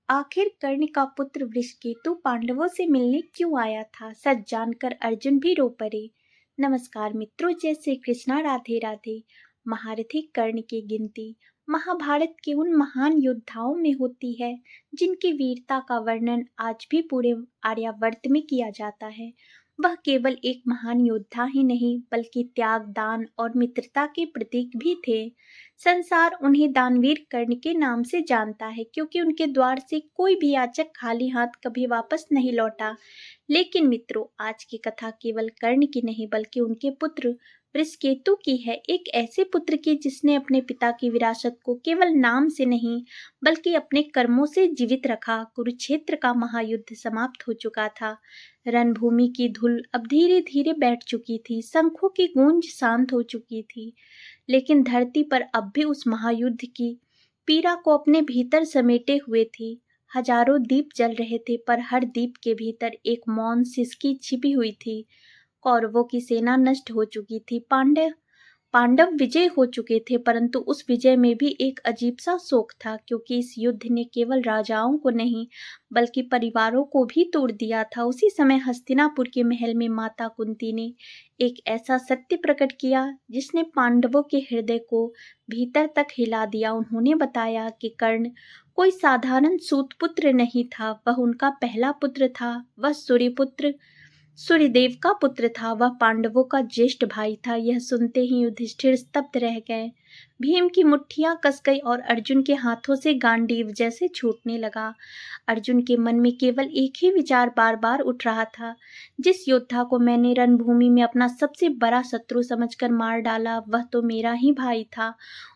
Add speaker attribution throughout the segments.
Speaker 1: आखिर कर्ण का पुत्र वृषकेतु पांडवों से मिलने क्यों आया था, सच जानकर अर्जुन भी रो पड़े। नमस्कार मित्रों, जय श्री कृष्णा, राधे राधे। महारथी कर्ण की गिनती महाभारत के उन महान योद्धाओं में होती है जिनकी वीरता का वर्णन आज भी पूरे आर्यावर्त में किया जाता है। वह केवल एक महान योद्धा ही नहीं बल्कि त्याग, दान और मित्रता के प्रतीक भी थे। संसार उन्हें दानवीर कर्ण के नाम से जानता है क्योंकि उनके द्वार से कोई भी याचक खाली हाथ कभी वापस नहीं लौटा। लेकिन मित्रों, आज की कथा केवल कर्ण की नहीं बल्कि उनके पुत्र वृषकेतु की है। एक ऐसे पुत्र की जिसने अपने पिता की विरासत को केवल नाम से नहीं बल्कि अपने कर्मों से जीवित रखा। कुरुक्षेत्र का महायुद्ध समाप्त हो चुका था। रणभूमि की धूल अब धीरे धीरे बैठ चुकी थी, शंखों की गूंज शांत हो चुकी थी। लेकिन धरती पर अब भी उस महायुद्ध की पीड़ा को अपने भीतर समेटे हुए थी। हजारों दीप जल रहे थे पर हर दीप के भीतर एक मौन सिसकी छिपी हुई थी। कौरवों की सेना नष्ट हो चुकी थी, पांडव विजय हो चुके थे, परंतु उस विजय में भी एक अजीब सा शोक था क्योंकि इस युद्ध ने केवल राजाओं को नहीं बल्कि परिवारों को भी तोड़ दिया था। उसी समय हस्तिनापुर के महल में माता कुंती ने एक ऐसा सत्य प्रकट किया जिसने पांडवों के हृदय को भीतर तक हिला दिया। उन्होंने बताया कि कर्ण कोई साधारण सूतपुत्र नहीं था, वह उनका पहला पुत्र था। वह सूर्यदेव का पुत्र था। वह पांडवों का ज्येष्ठ भाई था। यह सुनते ही युधिष्ठिर स्तब्ध रह गए। भीम की मुट्ठियां कस गई और अर्जुन के हाथों से गांडीव जैसे छूटने लगा। अर्जुन के मन में केवल एक ही विचार बार बार उठ रहा था, जिस योद्धा को मैंने रणभूमि में अपना सबसे बड़ा शत्रु समझकर मार डाला वह तो मेरा ही भाई था।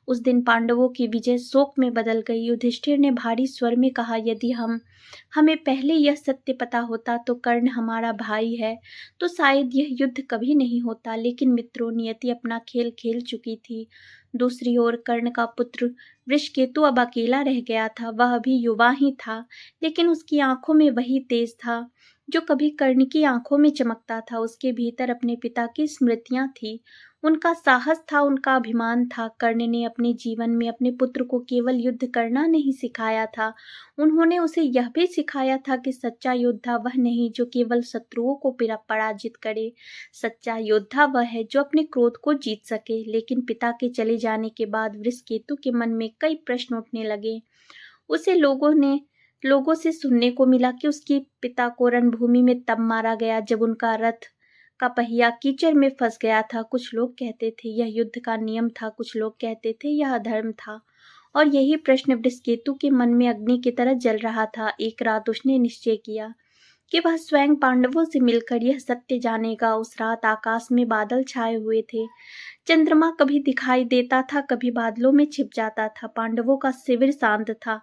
Speaker 1: उस दिन पांडवों की विजय शोक में बदल गई। युधिष्ठिर ने भारी स्वर में कहा, यदि हमें पहले यह सत्य पता होता तो कर्ण हमारा भाई है तो शायद यह युद्ध कभी नहीं होता। लेकिन मित्रों, नियति अपना खेल खेल चुकी थी। दूसरी ओर कर्ण का पुत्र वृषकेतु अब अकेला रह गया था। वह अभी युवा ही था, लेकिन उसकी आंखों में वही तेज था जो कभी कर्ण की आंखों में चमकता था। उसके भीतर अपने पिता की स्मृतियां थी, उनका साहस था, उनका अभिमान था। कर्ण ने अपने जीवन में अपने पुत्र को केवल युद्ध करना नहीं सिखाया था, उन्होंने उसे यह भी सिखाया था कि सच्चा योद्धा वह नहीं जो केवल शत्रुओं को पराजित करे। सच्चा योद्धा वह है जो अपने क्रोध को जीत सके। लेकिन पिता के चले जाने के बाद वृषकेतु के मन में कई प्रश्न उठने लगे। उसे लोगों से सुनने को मिला कि उसके पिता को रणभूमि में तब मारा गया जब उनका रथ का पहिया कीचड़ में फंस गया था। कुछ लोग कहते थे यह युद्ध का नियम था, कुछ लोग कहते थे यह अधर्म था। और यही प्रश्न वृषकेतु के मन में अग्नि की तरह जल रहा था। एक रात उसने निश्चय किया कि वह स्वयं पांडवों से मिलकर यह सत्य जानेगा। उस रात आकाश में बादल छाए हुए थे, चंद्रमा कभी दिखाई देता था, कभी बादलों में छिप जाता था। पांडवों का शिविर शांत था।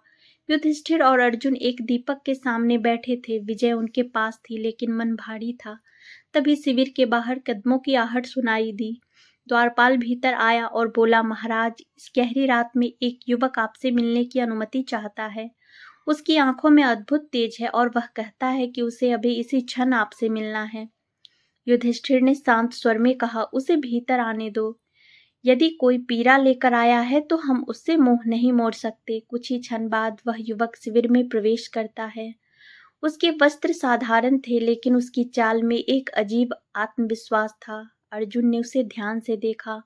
Speaker 1: युधिष्ठिर और अर्जुन एक दीपक के सामने बैठे थे। विजय उनके पास थी लेकिन मन भारी था। तभी शिविर के बाहर कदमों की आहट सुनाई दी। द्वारपाल भीतर आया और बोला, महाराज, इस गहरी रात में एक युवक आपसे मिलने की अनुमति चाहता है। उसकी आंखों में अद्भुत तेज है और वह कहता है कि उसे अभी इसी क्षण आपसे मिलना है। युधिष्ठिर ने शांत स्वर में कहा, उसे भीतर आने दो। यदि कोई पीड़ा लेकर आया है तो हम उससे मुंह नहीं मोड़ सकते। कुछ ही क्षण बाद वह युवक शिविर में प्रवेश करता है। उसके वस्त्र साधारण थे लेकिन उसकी चाल में एक अजीब आत्मविश्वास था। अर्जुन ने उसे ध्यान से देखा।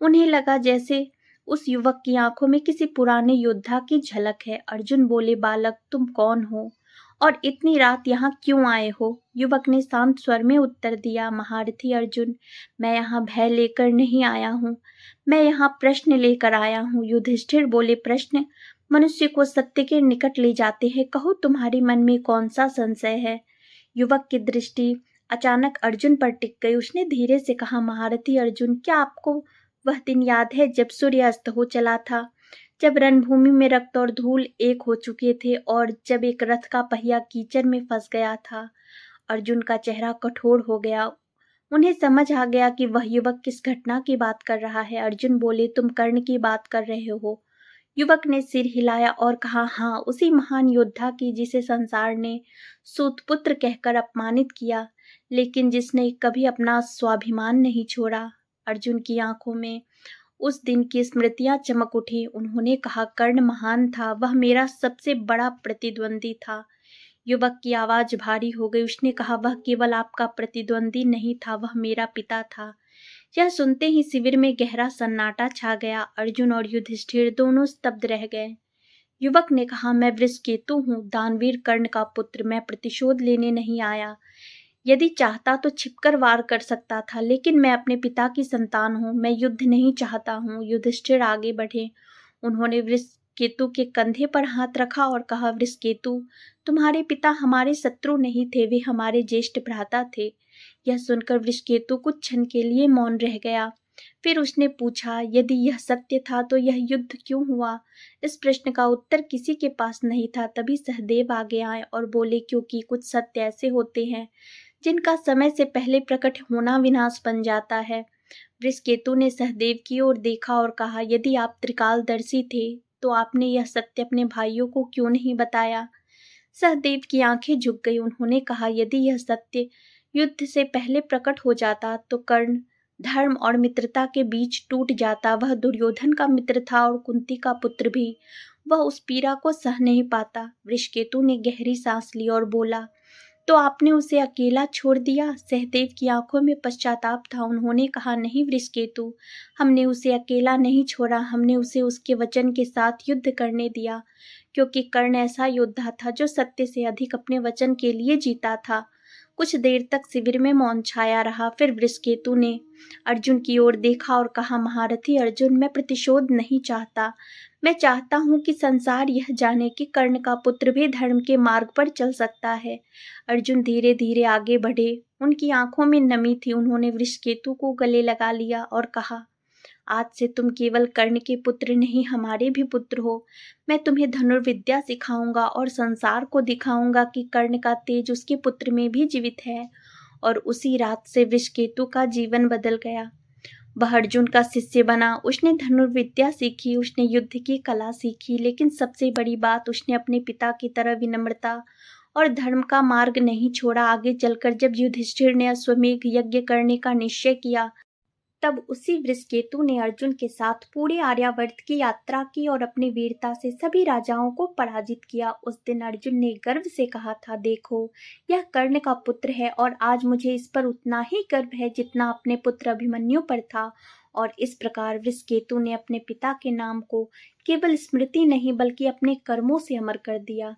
Speaker 1: उन्हें लगा जैसे उस युवक की आंखों में किसी पुराने योद्धा की झलक है। अर्जुन बोले, बालक, तुम कौन हो और इतनी रात यहाँ क्यों आए हो? युवक ने शांत स्वर में उत्तर दिया, महारथी अर्जुन, मैं यहाँ भय लेकर नहीं आया हूँ, मैं यहाँ प्रश्न लेकर आया हूँ। युधिष्ठिर बोले, प्रश्न मनुष्य को सत्य के निकट ले जाते हैं। कहो, तुम्हारे मन में कौन सा संशय है? युवक की दृष्टि अचानक अर्जुन पर टिक गई। उसने धीरे से कहा, महारथी अर्जुन, क्या आपको वह दिन याद है जब सूर्य अस्त हो चला था, जब रणभूमि में रक्त और धूल एक हो चुके थे और जब एक रथ का पहिया कीचड़ में फंस गया था? अर्जुन का चेहरा कठोर हो गया। उन्हें समझ आ गया कि वह युवक किस घटना की बात कर रहा है। अर्जुन बोले, तुम कर्ण की बात कर रहे हो? युवक ने सिर हिलाया और कहा, हाँ, उसी महान योद्धा की जिसे संसार ने सूतपुत्र कहकर अपमानित किया लेकिन जिसने कभी अपना स्वाभिमान नहीं छोड़ा। अर्जुन की आंखों में उस दिन की स्मृतियां चमक उठी। उन्होंने कहा, कर्ण महान था, वह मेरा सबसे बड़ा प्रतिद्वंदी था। युवक की आवाज भारी हो गई। उसने कहा, वह केवल आपका प्रतिद्वंदी नहीं था, वह मेरा पिता था। यह सुनते ही शिविर में गहरा सन्नाटा छा गया। अर्जुन और युधिष्ठिर दोनों स्तब्ध रह गए। युवक ने कहा, मैं वृषकेतु हूँ, दानवीर कर्ण का पुत्र। मैं प्रतिशोध लेने नहीं आया। यदि चाहता तो छिपकर वार कर सकता था, लेकिन मैं अपने पिता की संतान हूँ, मैं युद्ध नहीं चाहता हूँ। युधिष्ठिर आगे बढ़े। उन्होंने वृषकेतु के कंधे पर हाथ रखा और कहा, वृषकेतु, तुम्हारे पिता हमारे शत्रु नहीं थे, वे हमारे ज्येष्ठ भ्राता थे। यह सुनकर वृषकेतु कुछ क्षण के लिए मौन रह गया। फिर उसने पूछा, यदि यह सत्य था तो यह युद्ध क्यों हुआ? इस प्रश्न का उत्तर किसी के पास नहीं था। तभी सहदेव आगे आए और बोले, क्योंकि कुछ सत्य ऐसे होते हैं जिनका समय से पहले प्रकट होना विनाश बन जाता है। वृषकेतु ने सहदेव की ओर देखा और कहा, यदि आप त्रिकालदर्शी थे तो आपने यह सत्य अपने भाइयों को क्यों नहीं बताया? सहदेव की आंखें झुक गई। उन्होंने कहा, यदि यह सत्य युद्ध से पहले प्रकट हो जाता तो कर्ण धर्म और मित्रता के बीच टूट जाता। वह दुर्योधन का मित्र था और कुंती का पुत्र भी। वह उस पीड़ा को सह नहीं पाता। वृषकेतु ने गहरी सांस ली और बोला, तो आपने उसे अकेला छोड़ दिया? सहदेव की आंखों में पश्चाताप था। उन्होंने कहा, नहीं वृषकेतु, हमने उसे अकेला नहीं छोड़ा, हमने उसे उसके वचन के साथ युद्ध करने दिया, क्योंकि कर्ण ऐसा योद्धा था जो सत्य से अधिक अपने वचन के लिए जीता था। कुछ देर तक शिविर में मौन छाया रहा। फिर वृषकेतु ने अर्जुन की ओर देखा और कहा, महारथी अर्जुन, मैं प्रतिशोध नहीं चाहता। मैं चाहता हूँ कि संसार यह जाने कि कर्ण का पुत्र भी धर्म के मार्ग पर चल सकता है। अर्जुन धीरे धीरे आगे बढ़े। उनकी आंखों में नमी थी। उन्होंने वृषकेतु को गले लगा लिया और कहा, आज से तुम केवल कर्ण के पुत्र नहीं, हमारे भी पुत्र हो। मैं तुम्हें धनुर्विद्या सिखाऊंगा और संसार को दिखाऊंगा कि कर्ण का तेज उसके पुत्र में भी जीवित है। और उसी रात से वृषकेतु का जीवन बदल गया। वह अर्जुन का शिष्य बना। उसने धनुर्विद्या सीखी, उसने युद्ध की कला सीखी, लेकिन सबसे बड़ी बात, उसने अपने पिता की तरह विनम्रता और धर्म का मार्ग नहीं छोड़ा। आगे चलकर जब युधिष्ठिर ने अश्वमेध यज्ञ करने का निश्चय किया, तब उसी वृषकेतु ने अर्जुन के साथ पूरे आर्यावर्त की यात्रा की और अपनी वीरता से सभी राजाओं को पराजित किया। उस दिन अर्जुन ने गर्व से कहा था, देखो, यह कर्ण का पुत्र है और आज मुझे इस पर उतना ही गर्व है जितना अपने पुत्र अभिमन्यु पर था। और इस प्रकार वृषकेतु ने अपने पिता के नाम को केवल स्मृति नहीं बल्कि अपने कर्मों से अमर कर दिया।